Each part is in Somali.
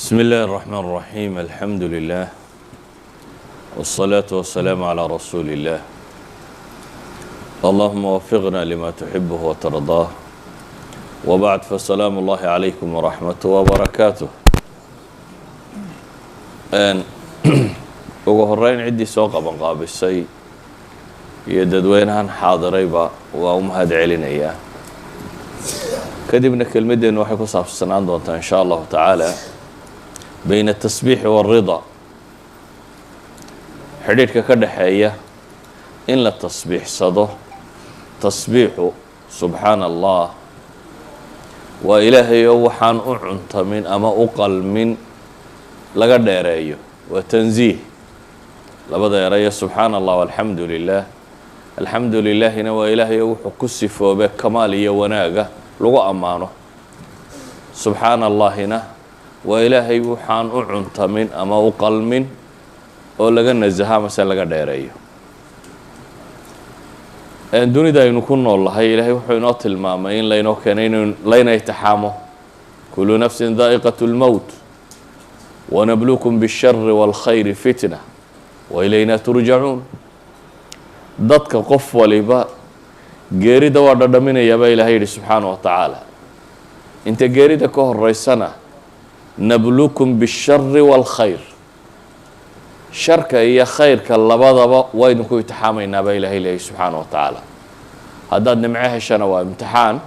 بسم الله الرحمن الرحيم الحمد لله والصلاة والسلام على رسول الله اللهم وفقنا لما تحبه وترضاه وبعد فالسلام الله عليكم ورحمته وبركاته ugu horeyn ciddii soo qabanqaabisay iyo dadweynahan xaadirayba waa u mahad celinayaa kadibna kelmaddeenu waxay ku saabsanaan doontaa in sha allahu tacaala bayna atasbiixi waalrida xidhiidhka ka dhexeeya in la tasbiixsado tasbiixu subxaana allah waa ilaahayoo waxaan u cuntamin ama u qalmin laga dheereeyo waa tansiih labada erayo subxaana allah walxamdu lilah alxamdu lilaahina waa ilaahayoo wuxuu ku sifoobe kamaal iyo wanaaga lagu ammaano subxaana allahina waa ilaahay waxaan u cuntamin ama u qalmin oo laga nasaha mase laga dheereeyo dunida aynu ku nool lahay ilaahay wuxuu inoo tilmaamay in laynoo keenay in layna itixaamo kulu nafsin daa'iqat اlmowt wanabluukum bالshari wاlkhayri fitna wailayna turjacuun dadka qof waliba geerida waa dhadhaminayaa baa ilahay yihi subxaana wa tacaala inta geerida ka horeysana nabluukum bالshari wاlkhayr sharka iyo khayrka labadaba waynu ku itixaamaynaa baa ilahay leeyahy subxaana wa tacaala haddaad nimco heshana waa imtixaan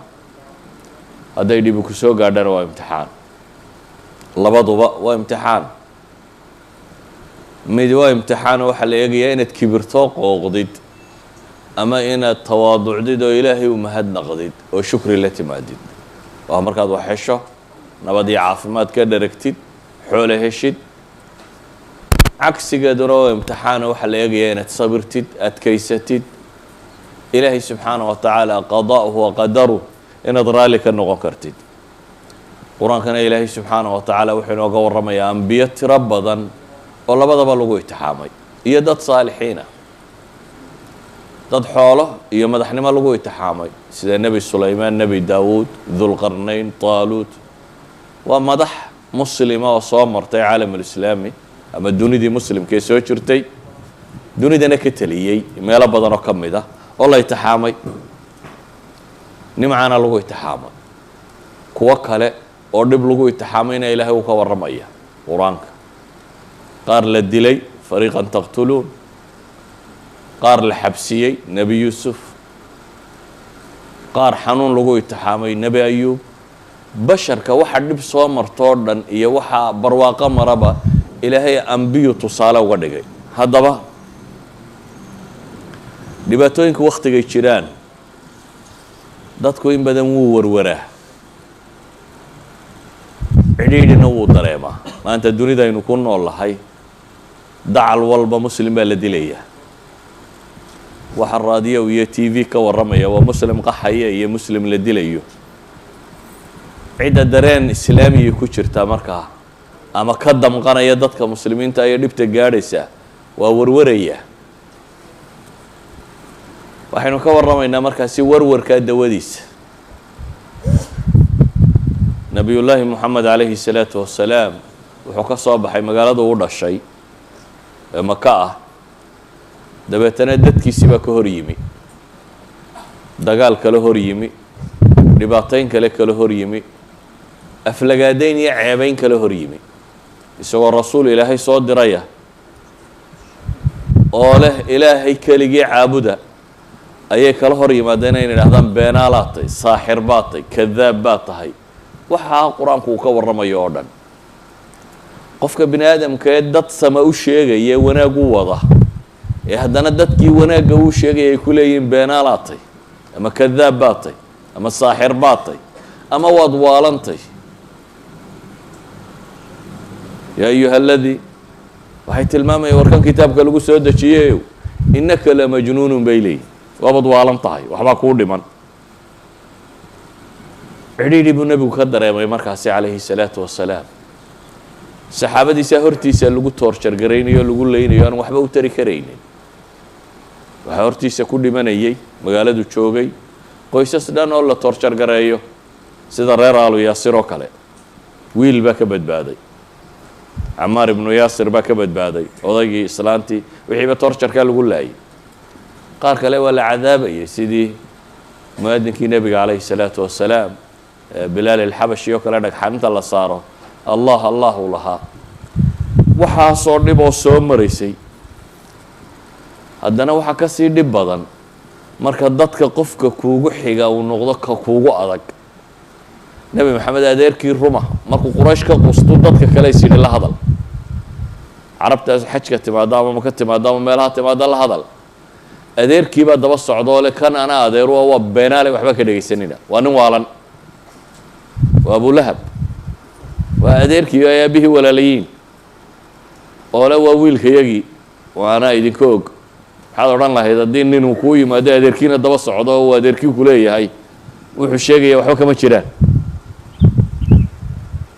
hadday dhibi ku soo gaadhana waa imtixaan labaduba waa imtixaan mid waa imtixaano waxaa la eegayaa inaad kibirtoo qooqdid ama inaad tawaaducdid oo ilaahay u mahadnaqdid oo shukri la timaadid waa markaad wax hesho nabad iyo caafimaad ka dharagtid xoole heshid cagsigeeduna waa imtixaano waxaa la eegayaa inaad sabirtid adkaysatid ilaahay subxaana wa tacaala qada'uhu wa qadaruh inaad raalli ka noqon kartid qur-aankana ilaahay subxaana wa tacaala wuxuu inooga warramayaa ambiyo tiro badan oo labadaba lagu itixaamay iyo dad saalixiina dad xoolo iyo madaxnimo lagu itixaamay sida nebi sulaymaan nebi daawuud dulqarnayn taaluut waa madax muslima oo soo martay caalamulislaami ama dunidii muslimkaee soo jirtay dunidana ka teliyey meelo badan oo ka mid ah oo la itixaamay nimcana lagu itixaamay kuwo kale oo dhib lagu itixaamayna ilaahay uu ka warramaya qur-aanka qaar la dilay fariiqan taqtuluun qaar la xabsiyey nebi yuusuf qaar xanuun lagu itixaamay nebi ayuub basharka waxa dhib soo martoo dhan iyo waxaa barwaaqo maraba ilaahay ambiyu tusaale uga dhigay haddaba dhibaatooyinka wakhtigay jiraan dadku in badan wuu warwaraa cidhiidhina wuu dareemaa maanta dunidaynu ku nool lahay dacal walba muslim baa la dilayaa waxa raadiyo iyo t v ka warramaya waa muslim qaxaya iyo muslim la dilayo cidda dareen islaamiyay ku jirtaa markaa ama ka damqanaya dadka muslimiinta ayay dhibta gaadhaysaa waa warwaraya waxaynu ka warramaynaa markaasi warwarkaa dawadiisa nabiyullaahi moxamed calayhi salaatu wassalaam wuxuu ka soo baxay magaalada u dhashay ee maka ah dabeetana dadkiisii baa ka hor yimi dagaal kale hor yimi dhibaatayn kale kala hor yimi aflagaadayn iyo ceebayn kale hor yimi isagoo rasuul ilaahay soo diraya oo leh ilaahay keligii caabuda ayay kala hor yimaadeen inay idhahdaan beenaalaad tahay saaxir baad tahay kadaab baad tahay waxaa qur-aanku uu ka warramayo oo dhan qofka bini aadamka ee dad sama u sheegaya wanaag u wada ee haddana dadkii wanaagga uu sheegaya ay ku leeyihiin beenaalaad tahay ama kadaab baad tahay ama saaxir baad tahay ama waad waalantay yaa ayuha aladii waxay tilmaamayaan warkan kitaabka lagu soo dejiyeyow innaka la majnuunun bay leeyihin waabaad waalan tahay waxbaa kuu dhiman cidhiidhi buu nebigu ka dareemay markaasi calayhi salaatu wassalaam saxaabadiisaa hortiisa lagu toorjargaraynayo o lagu leynayo aan waxba u tari karaynin waxaa hortiisa ku dhimanayay magaaladu joogay qoysas dhan oo la toorjargareeyo sida reer aalu yaasir oo kale wiil baa ka badbaaday camaar ibnu yaasir baa ka badbaaday odaygii islaantii wixiiba torjarkaa lagu laayay qaar kale waa la cadaabayay sidii muaadinkii nebiga calayhi salaatu wasalaam bilaal alxabashi oo kale dhagxaninta la saaro allah allah u lahaa waxaasoo dhib oo soo maraysay haddana waxaa ka sii dhib badan marka dadka qofka kuugu xiga uu noqdo ka kuugu adag nebi maxamed adeerkii ruma markuu quraysh ka qustu dadka kale is yidhi la hadal carabtaas xajka timaado ama maka timaado ama meelaha timaado la hadal adeerkii baa daba socdoo le kan ana adeeru waa beenaale waxba ka dhegaysanina waa nin waalan waa abulahab waa adeerkii ay aabihii walaalayiin oo le waa wiilkayagii waana idinka og maxaad odhan lahayd haddii ninuu kuu yimaado adeerkiina daba socdo oo uu adeerkii ku leeyahay wuxuu sheegaya waxba kama jiraan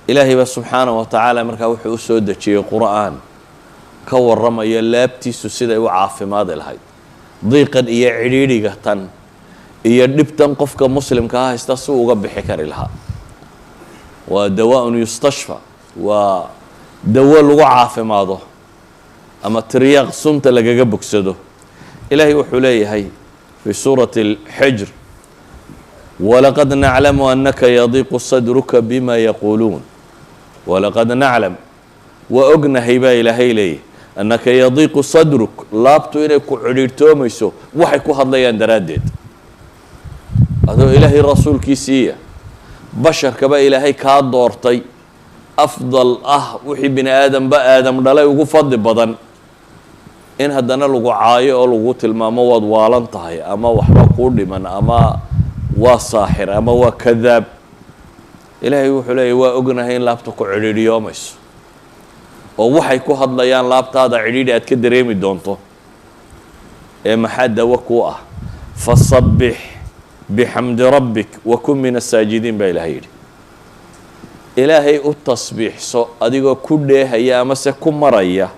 ilaahay baa subxaanahu wa tacaala markaa wuxuu u soo dejiyey qur'aan ka warramaya laabtiisu siday u caafimaadi lahayd diiqan iyo cidhiidhiga tan iyo dhibtan qofka muslimka ha haysta si uga bixi kari lahaa waa dawaaun yustashfa waa dawo lagu caafimaado ama tiryaaq sunta lagaga bogsado ilaahay wuxuu leeyahay fi suurati alxijr walaqad naclamu anaka yadiiqu sadruka bima yaquuluun walaqad naclam waa ognahay baa ilaahay leeyahy annaka yadiiqu sadruk laabtu inay ku cidhiidhtoomayso waxay ku hadlayaan daraaddeed adoo ilaahay rasuulkiisiiya basharkaba ilaahay kaa doortay afdal ah wixii bini aadamba aadam dhalay ugu fadli badan in haddana lagu caayo oo lagu tilmaamo waad waalan tahay ama waxba kuu dhiman ama waa saaxir ama waa kadaab ilaahay wuxuu leeyahy waa ognahay in laabta ku cidhiidhiyoomayso oo waxay ku hadlayaan laabtaada cidhiidhi aad ka dareemi doonto ee maxaa dawo kuu ah fasabbix bixamdi rabbik wa kun min asaajidiin baa ilaahay yidhi ilaahay u tasbiixso adigoo ku dheehaya amase ku maraya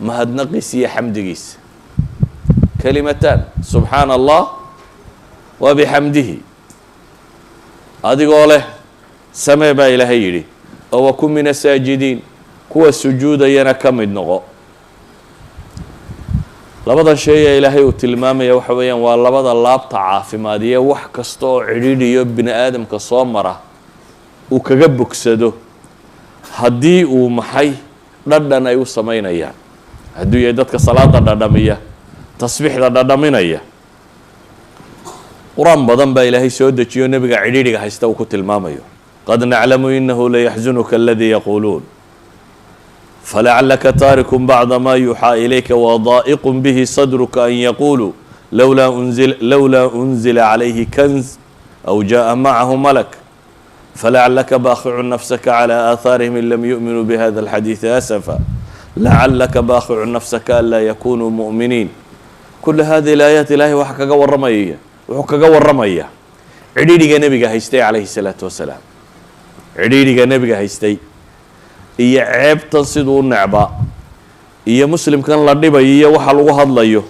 mahadnaqiisa iyo xamdigiisa kalimataan subxaana allah wa bixamdihi adigoo leh samee baa ilaahay yidhi oo wa kun min asaajidiin kuwa sujuudayana ka mid noqo labadan shay ee ilaahay uu tilmaamaya waxa weeyaan waa labada laabta caafimaadiye wax kasta oo cidhiidhiyo bini aadamka soo mara uu kaga bogsado haddii uu maxay dhadhan ay u samaynayaan hadduu yahay dadka salaada dhadhamiya tasbiixda dhadhaminaya qur-aan badan baa ilaahay soo dejiyo nebiga cidhiidhiga haysta uu ku tilmaamayo qad naclamu inahu layaxzunuka aladii yaquuluun falacalaka taarikun bacda ma yuuxaa ilayka wadaa'iqun bihi sadruka an yaquuluu lowlaa unzila calayhi kanz aw jaءa macahu malak falacalaka baakhicu nafsaka calى aahaarihim in lam yu'minuu bihada alxadiidi asafa lacalaka baakhicu nafsaka an laa yakunuu mu'miniin kula hadihi alaayaat ilaahay waxa kaga warramaya wuxuu kaga warramaya cidhiidhiga nebiga haystay calayhi salaatu wasalaam cidhiidhiga nebiga haystay iyo ceebtan siduu u necba iyo muslimkan la dhibayo iyo waxa lagu hadlayo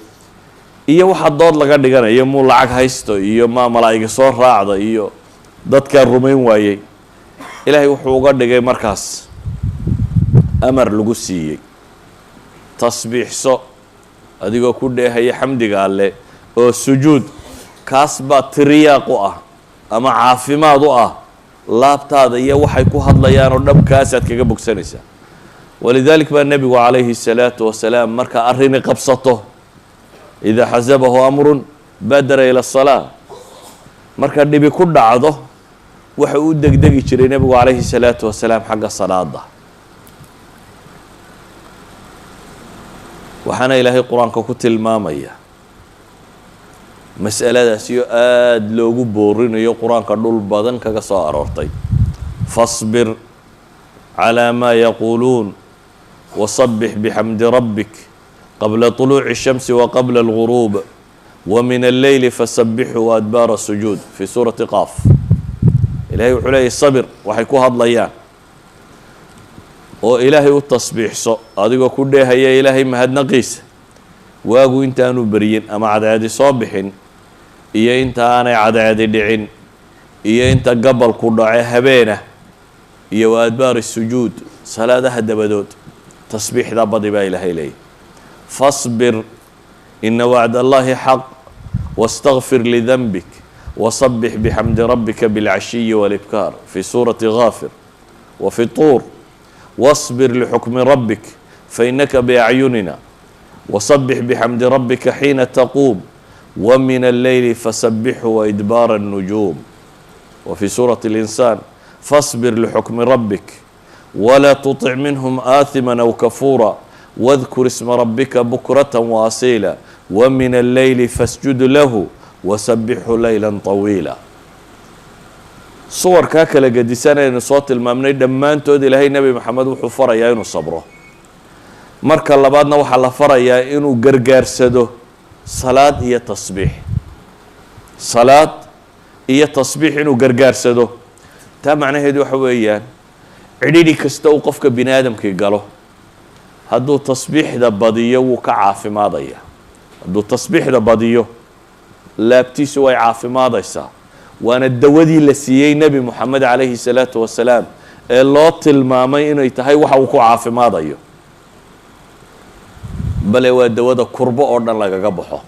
iyo waxa dood laga dhiganayo muu lacag haysto iyo maa malaa'iga soo raacda iyo dadkaa rumayn waayey ilaahay wuxuu uga dhigay markaas amar lagu siiyey tasbiixso adigoo ku dheehaya xamdiga alle oo sujuud kaas baa tiryaaq u ah ama caafimaad u ah laabtaada iyo waxay ku hadlayaan oo dhabkaasaad kaga bogsanaysaa walidalik baa nebigu calayhi الsalaatu wasalaam marka arrini qabsato idaa xasabahu amrun badara ila الsalaa marka dhibi ku dhacdo waxa uu degdegi jiray nebigu calayhi الsalaatu wasalaam xagga salaada waxaana ilaahay qur-aanka ku tilmaamaya mas'aladaasiyo aada loogu boorinayo qur-aanka dhul badan kaga soo aroortay fasbir calaa maa yaquuluun wasabbix bixamdi rabbik qabla طuluuci الshamsi waqabla اlguruub wamin alleyli fasabbixu waadbaara sujuud fii suurati qaaf ilahay wuxuu leeyahy sabir waxay ku hadlayaan oo ilaahay u tasbiixso adigoo ku dheehaya ilaahay mahadnaqiisa waagu intaanu beryin ama cadceedi soo bixin iyo inta aanay cadceedi dhicin iyo inta gabalku dhace habeena iyo wa adbaari sujuud salaadaha dabadood tasbiixda badi baa ilaahay leeyahy fasbir ina wacd allahi xaq واstغfir لذنبك وصبح بxمd ربka بالعشhiي والإبكار في sورة غافر وفي طور واصبر لحكم ربك فإنك بأعيننا وصبح بحمد ربك حين تقوم ومن الليل فسبحه وإدبار النجوم وفي سورة الإنسان فاصبر لحكم ربك ولا تطع منهم آثما أو كفورا واذكر اسم ربك بكرة وأصيلا ومن الليل فاسجد له وسبحه ليلا طويلا صور كاكلا قدسانا إن صوت المامنين دمانتود إلهي نبي محمد وحو فريا إنو صبره marka labaadna waxaa la farayaa inuu gargaarsado salaad iyo tasbiix salaad iyo tasbiix inuu gargaarsado taa macnaheedu waxa weeyaan cidhidhi kasta uu qofka bini aadamkii galo hadduu tasbiixda badiyo wuu ka caafimaadaya hadduu tasbiixda badiyo laabtiisu way caafimaadaysaa waana dawadii la siiyey nebi moxamed calayhi salaatu wasalaam ee loo tilmaamay inay tahay waxa uu ku caafimaadayo bale waa dawada kurbo oo dhan lagaga baxo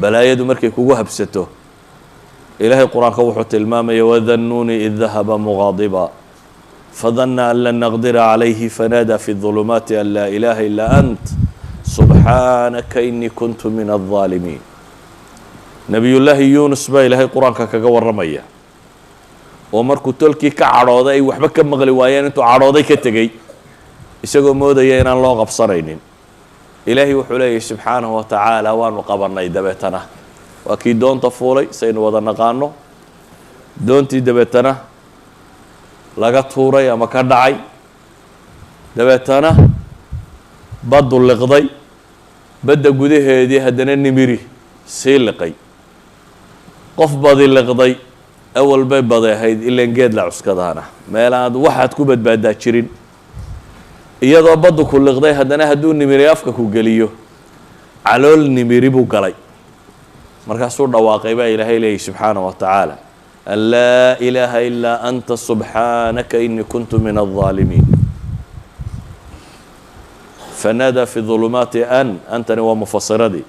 balaayadu markay kugu habsato ilaahay qur-aanka wuxuu tilmaamaya wadannuuni id dahaba muqaadiba fadana an lan naqdira calayhi fanaadaa fi ظulumaati an laa ilaaha ilaa ant subxaanaka inii kuntu min الظaalimiin nebiyullaahi yuunus baa ilaahay qur-aanka kaga warramaya oo markuu tolkii ka cadhooday ay waxba ka maqli waayeen intuu cadhooday ka tegey isagoo moodaya inaan loo qabsanaynin ilaahay wuxuu leeyahy subxaanahu wa tacaala waanu qabanay dabeetana waa kii doonta fuulay saynu wada naqaano doontii dabeetana laga tuuray ama ka dhacay dabeetana baddu liqday badda gudaheedii haddana nimiri sii liqay qof badi liqday awal bay badi ahayd ilaan geed la cuskadaana meelaad waxaad ku badbaadaa jirin iyadoo baddu ku liqday haddana hadduu nimiri afka ku geliyo calool nimiri buu galay markaasuu dhawaaqay baa ilaahay leeyahy subxaanahu wa tacaala an laa ilaaha ilaa anta subxaanaka inii kuntu min الظaalimiin fanaadaa fi ظulumaati antani waa mufasiradii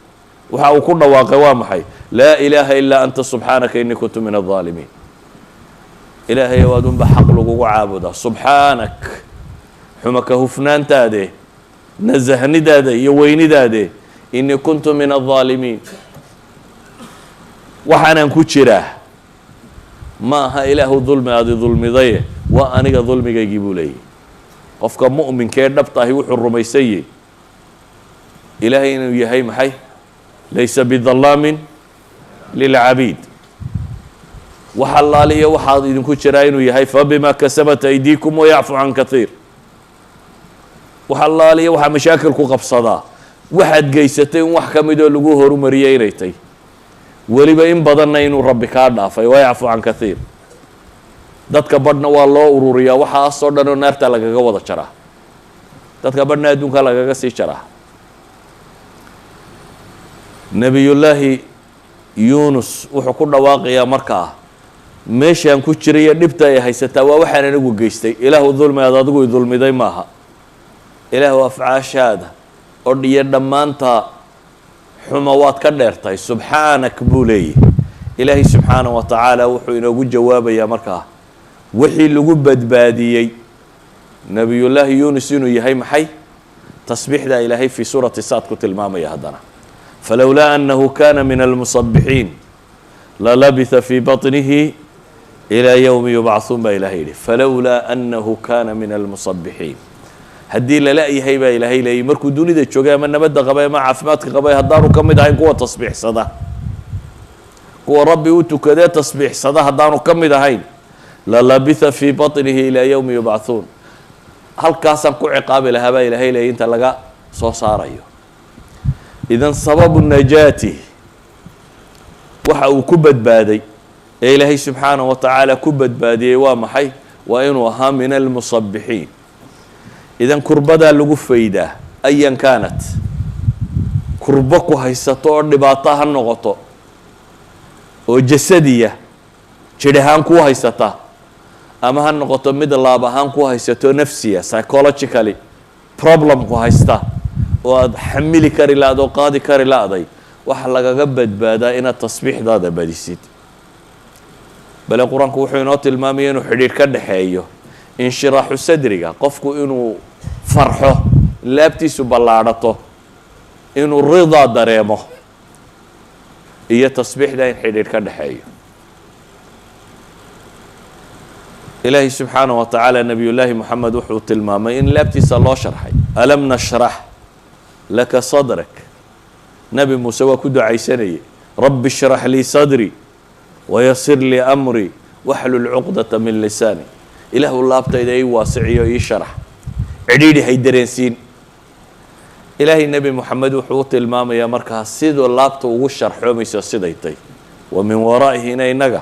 waxa uu ku dhawaaqay waa maxay laa ilaaha ilaa anta subxaanaka inii kuntu min الظaalimiin ilaahay waad unba xaq lagugu caabudaa subxaanak xumaka hufnaantaade nasahnidaada iyo weynidaade inii kuntu min الظaalimiin waxaanaan ku jiraa ma aha ilaahu dulmi aadi dulmidaye waa aniga dulmigaygii buu leeyahy qofka mu'minkee dhabtahi wuxuu rumaysanyey ilaahay inuu yahay maxay laysa bidallaamin lilcabiid wax allaaliyo waxaad idinku jiraa inuu yahay fabima kasabat aydiikum wayacfu can kaiir wax allaaliyo waxaa mashaakil ku qabsadaa waxaad geysatay in wax ka midoo lagu horumariyey inay tay weliba in badanna inuu rabbi kaa dhaafay wayacfu can kaiir dadka badhna waa loo ururiyaa waxaasoo dhan oo naarta lagaga wada jaraa dadka badhna adduunka lagaga sii jaraa nebiyullaahi yuunus wuxuu ku dhawaaqayaa markaa meeshaan ku jiraiyo dhibta ay haysataa waa waxaan anigu geystay ilaahu dulmi aad adigu i dulmiday maaha ilaahu afcaashaada oo dhiyo dhammaanta xuma waad ka dheertahay subxaanak buu leeyahy ilaahay subxaanahu wa tacaala wuxuu inoogu jawaabayaa markaa wixii lagu badbaadiyey nebiyullaahi yuunus inuu yahay maxay tasbiixda ilaahay fii suurati saad ku tilmaamaya haddana falowlaa annahu kana min almusabixiin lalabitha fii baطnihi ilaa yowmi yubcahuun baa ilahay yihi falowlaa annahu kana min almusabixiin haddii lala-yahay baa ilaahay leeyay markuu dunida joogay ama nabadda qabay ama caafimaadka qabay haddaanu ka mid ahayn kuwa tasbiixsada kuwa rabbi u tukadee tasbiixsada haddaanu ka mid ahayn lalabitha fii baطnihi ilaa yowmi yubcahuun halkaasaan ku ciqaabi lahaa baa ilaahay leeyay inta laga soo saarayo idan sababu najaati waxa uu ku badbaaday ee ilaahay subxaanahu wa tacaala ku badbaadiyey waa maxay waa inuu ahaa min almusabixiin idan kurbadaa lagu faydaa ayan kaanat kurbo ku haysato oo dhibaato ha noqoto oo jasadiya jidh ahaan kuu haysata ama ha noqoto mid laab ahaan ku haysato nafsiya psychologically problem ku haysta oo aad xamili kari lahayd oo qaadi kari lahday waxa lagaga badbaadaa inaad tasbiixdaada badisid bale qur-aanku wuxuu inoo tilmaamaya inuu xidhiir ka dhaxeeyo inshiraaxu sadriga qofku inuu farxo laabtiisu ballaadhato inuu ridaa dareemo iyo tasbiixda in xidhiir ka dhaxeeyo ilaahi subxaanaه wa tacaala nebiyullaahi moxamed wuxuu tilmaamay in laabtiisa loo sharxay alam nashrax laka sadrak nebi muuse waa ku ducaysanayay rabbi shrax lii sadrii wayasir lii amrii waxlul cuqdata min lisaani ilaahu laabtayda ii waasiciyo ii sharax cidhiidhi hay dareensiin ilaahay nebi moxamed wuxuu u tilmaamayaa markaa siduu laabta ugu sharxoomayso siday tay wa min waraa'ihina innaga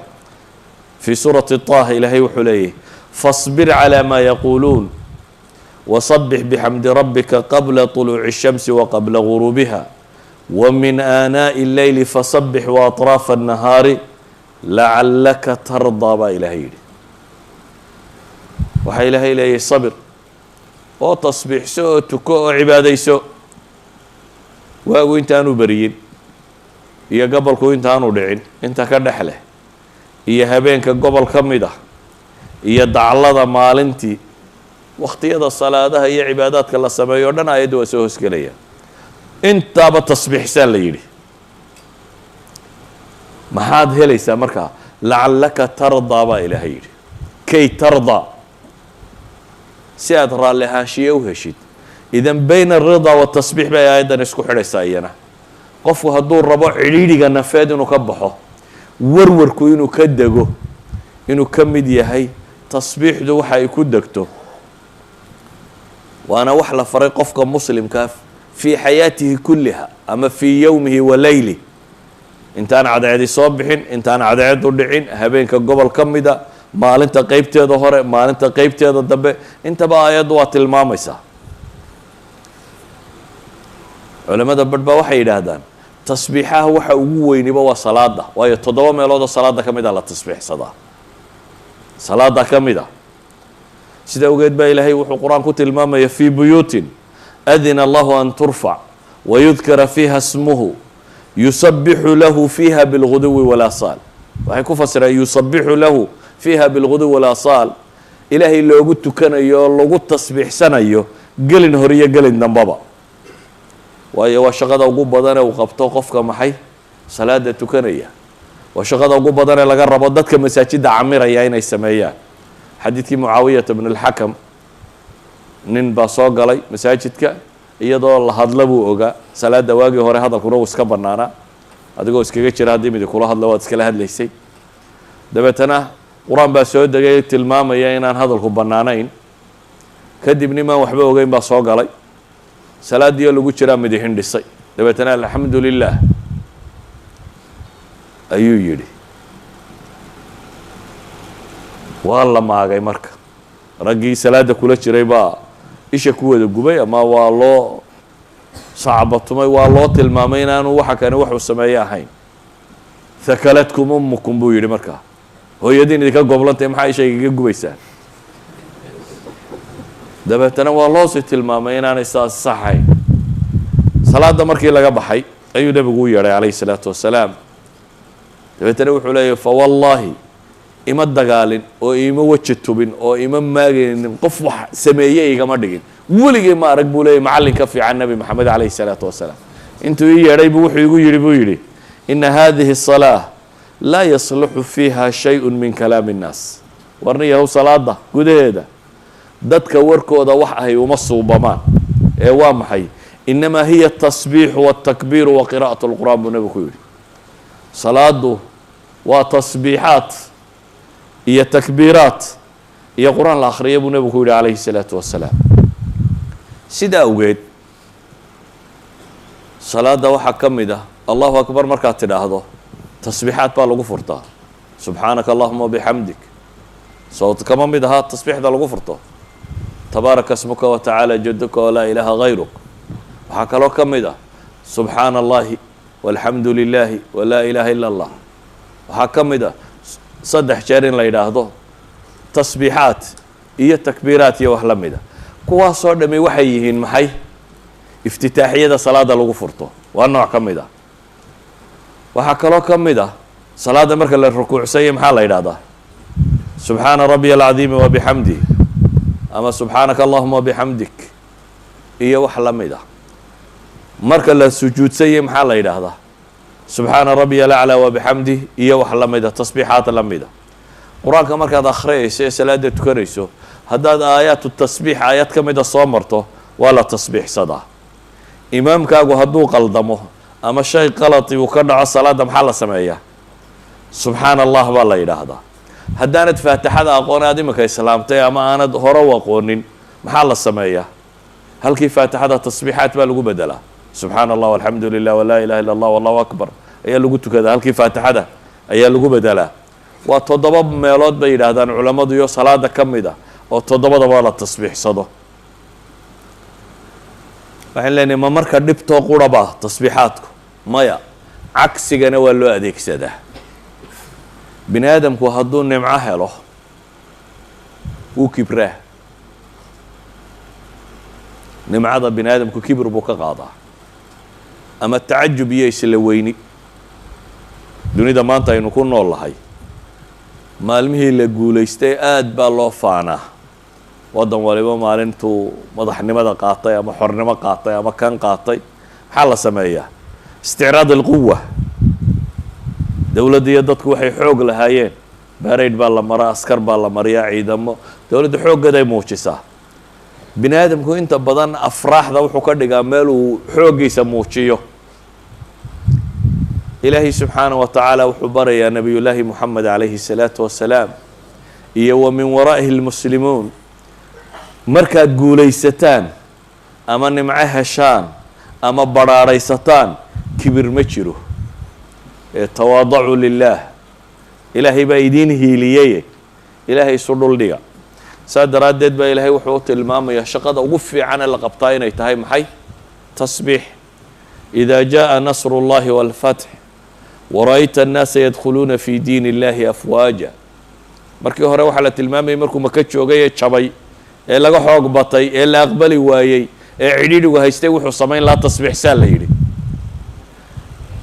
fii suurati طaaha ilaahay wuxuu leeyahy faصbir calىa maa yaquuluun waصabix bixamdi rabbika qabla طuluuci الshamsi waqabla guruubiha wamin aanaaءi اlleyli faصabix waaطraafa الnahaari lacallaka tardaa baa ilaahay yidhi waxaa ilaahay leeyahy sabir oo tasbiixso oo tuko oo cibaadayso waagu intaanu beriyin iyo gobolku intaanu dhicin inta ka dhex leh iyo habeenka gobol ka mid ah iyo daclada maalintii wakhtiyada salaadaha iyo cibaadaadka la sameeyo o dhan aayadda waa soo hoosgelaya intaaba tasbiixsaa la yidhi maxaad helaysaa markaa lacallaka tardaa baa ilaahay yidhi kay tardaa si aad raalli ahaanshiye u heshid idan bayna alridaa watasbiix bay aayaddan isku xidhaysaa iyana qofku hadduu rabo cidhiidhiga nafeed inuu ka baxo warwarku inuu ka dego inuu ka mid yahay tasbiixdu waxa ay ku degto waana wax la faray qofka muslimkaa fii xayaatihi kulliha ama fii yowmihi wa leyli intaan cadceedi soo bixin intaan cadceedu dhicin habeenka gobol ka mida maalinta qeybteeda hore maalinta qeybteeda dambe intaba aayaddu waa tilmaamaysaa culamada badh baa waxay yidhaahdaan tasbiixaha waxa ugu weyniba waa salaada waayo 7 meeloodoo salaada ka mid a la tasbiixsadaa salaada ka mid a sida ogeed baa ilaahay wuxuu qur-aan ku tilmaamaya fii buyuutin adina allahu an turfac wayudkara fiiha smuhu yusabixu lahu fiiha bilguduwi walaasaal waxay ku fasireen yusabixu lahu fiiha bilguduwi walaasaal ilaahay loogu tukanayo oo lagu tasbiixsanayo gelin hor iyo gelin dambaba waayo waa shaqada ugu badan ee uu qabto qofka maxay salaada tukanaya waa shaqada ugu badan ee laga rabo dadka masaajidda camiraya inay sameeyaan xadiidkii mucaawiyata bn اlxakam nin baa soo galay masaajidka iyadoo la hadla buu ogaa salaada waagii hore hadalkuna uu iska banaanaa adigoo iskaga jira haddii midi kula hadla waad iskala hadlaysay dabeetana qur-aan baa soo degay tilmaamaya inaan hadalku bannaanayn kadib nimaan waxba ogeyn baa soo galay salaadiyo lagu jiraa midixin dhisay dabeetana alxamdu lilah ayuu yidhi waa la maagay marka raggii salaada kula jiray baa isha ku wada gubay ama waa loo sacbatumay waa loo tilmaamay inaanu waxa kani waxuu sameeye ahayn hakaladkum ummukum buu yidhi markaa hooyadiin idinka goblantay maxaa isha igaga gubaysaan dabeetana waa loosii tilmaamay inaanay saas saxayn salaada markii laga baxay ayuu nebigu u yeedhay calayhi salaatu wasalaam dabeetana wuxuu leeyahy fawallaahi ima dagaalin oo ima weji tubin oo ima maagaynin qof wax sameeye igama dhigin weligay ma arag buu leeyahy macallin ka fiican nebi maxamed calayhi salaatu wasalaam intuu ii yeedhay buu wuxuu igu yidhi buu yidhi ina hadihi الصalaaة laa yasluxu fiiha shayء min kalaami الnaas warniyahow salaada gudaheeda dadka warkooda wax ahay uma suubamaan ee waa maxay inamaa hiya الtasbiixu wالtakbiiru wa qira'aة اlqur'an buu nebigu ku yidhi salaadu waa tasbiixaat iyo takbiiraat iyo qur-aan la akhriya buu nebigu ku yidhi calayhi الsalaatu wasalaam sidaa awgeed salaada waxaa ka mid ah allahu akbar markaad tidhaahdo tasbiixaad baa lagu furtaa subxaanaka allahuma bixamdik sawt kama mid ahaa tasbiixda lagu furto tabaaraka smuka watacaala jaduka walaa ilaaha hayruk waxaa kaloo ka mid ah subxaana allahi walxamdu lilaahi walaa ilaaha ila allah waxaa ka mid ah 3 jeer in la yidhaahdo tasbiixaat iyo takbiiraat iyo wax la mida kuwaasoo dhami waxay yihiin maxay iftitaaxiyada salaada lagu furto waa nooc ka mid ah waxaa kaloo ka mid ah salaada marka la rukuucsanya maxaa la yidhahdaa subxaana rabbiya alcadiimi wabixamdih ama subxaanaka allahuma wabixamdik iyo wax la mid ah marka la sujuudsanya maxaa la yidhaahdaa subxaana rabbiya alaclaa wabixamdih iyo wax la mida tasbiixaad la mida qur-aanka markaad akhriyayso ee salaada tukanayso haddaad aayaatu tasbiix aayad ka mida soo marto waa la tasbiixsadaa imaamkaagu hadduu qaldamo ama shay qalati uu ka dhaco salaada maxaa la sameeyaa subxaana allah baa la yidhaahdaa haddaanad faatixada aqoon aad iminka islaamtay ama aanad hore u aqoonin maxaa la sameeyaa halkii faatixada tasbiixaad baa lagu bedelaa subxaana allah alxamdu lilah walaa ilaha illa allah wallahu akbar ayaa lagu tukadaa halkii faatixada ayaa lagu bedelaa waa 7 meelood bay yidhaahdaan culammadu iyo salaada ka mid ah oo 7daba la tasbiixsado waxaan leenahay ma marka dhibtoo quraba tasbiixaadku maya cagsigana waa loo adeegsadaa bini aadamku hadduu nimco helo wuu kibraa nimcada bini aadamku kibir buu ka qaadaa ama tacajub iyo isla weyni dunida maanta aynu ku nool lahay maalmihii la guulaystay aad baa loo faanaa waddan waliba maalintuu madaxnimada qaatay ama xornimo qaatay ama kan qaatay maxaa la sameeyaa isticraad alquwa dowladda iyo dadku waxay xoog lahaayeen baarayd baa la maraa askar baa la mariyaa ciidamo dowladda xooggaday muujisaa bini aadamku inta badan afraaxda wuxuu ka dhigaa meel uu xooggiisa muujiyo ilaahay subxaanaه wa tacaala wuxuu barayaa nebiyullaahi moxamed calayhi الsalaatu wasalaam iyo wa min waraa'ihi اlmuslimuun markaad guulaysataan ama nimco heshaan ama badhaadhaysataan kibir ma jiro ee tawaadacu lilaah ilaahay baa idiin hiiliyeye ilaahay isu dhuldhiga saa daraaddeed baa ilaahay wuxuu u tilmaamayaa shaqada ugu fiicane la qabtaa inay tahay maxay tasbiix إida jaءa nasru اllahi wاlfatx wara'ayta الnaasa yadkhuluuna fi diin اllahi afwaaja markii hore waxaa la tilmaamayay markuu maka joogay ee jabay ee laga xoog batay ee la aqbali waayey ee cidhiidhigu haystay wuxuu samayn lahaa tasbiixsaa la yidhi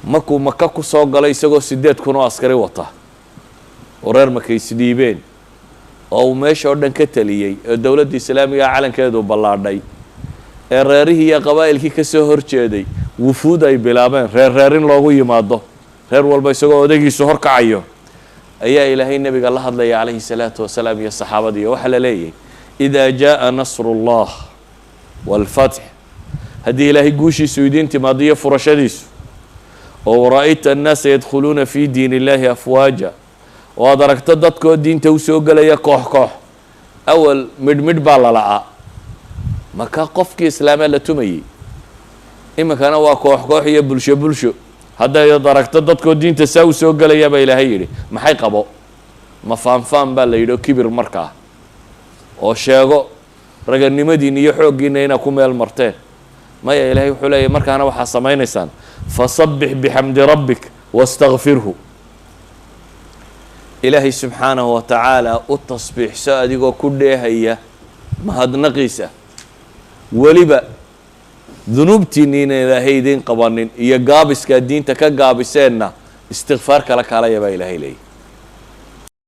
markuu maka ku soo galay isagoo 8,000 oo askari wata oo reer maka isdhiibeen oo uu meesha oo dhan ka taliyey ee dowladda islaamiga calankeedu ballaadhay ee reerihii iyo qabaa'ilkii ka soo horjeeday wufuud ay bilaabeen reerin loogu yimaado reer walba isagoo odaygiisu hor kacayo ayaa ilaahay nebiga la hadlaya calayhi الsalaatu wasalaam iyo saxaabadii waxaa la leeyahay إida jaءa nasru اllah wاlfatx haddii ilaahay guushiisu idiin timaado iyo furashadiisu oo wara'ayta annaasa yadkhuluuna fi diin اllahi afwaaja oo aad aragto dadkoo diinta usoo gelaya koox koox awal midhmidh baa lala'aa maka qofkii islaamaa la tumayey iminkana waa koox koox iyo bulsho bulsho haddayd aragto dadkoo diinta saa u soo gelaya baa ilaahay yidhi maxay qabo ma faanfaan baa la yidhi oo kibir markaa oo sheego raganimadiina iyo xooggiina inaa ku meel marteen maya ilaahay wuxuu leeyahy markaana waxaa samaynaysaan fasabbix bixamdi rabbik wastakfirhu ilaahay subxaanahu wa tacaala u tasbiixso adigoo ku dheehaya mahadnaqiisa weliba dunuubtiinni ina ilaahay idiin qabanin iyo gaabiskaa diinta ka gaabiseenna istikfaar kala kaalaya baa ilaahay leeyahy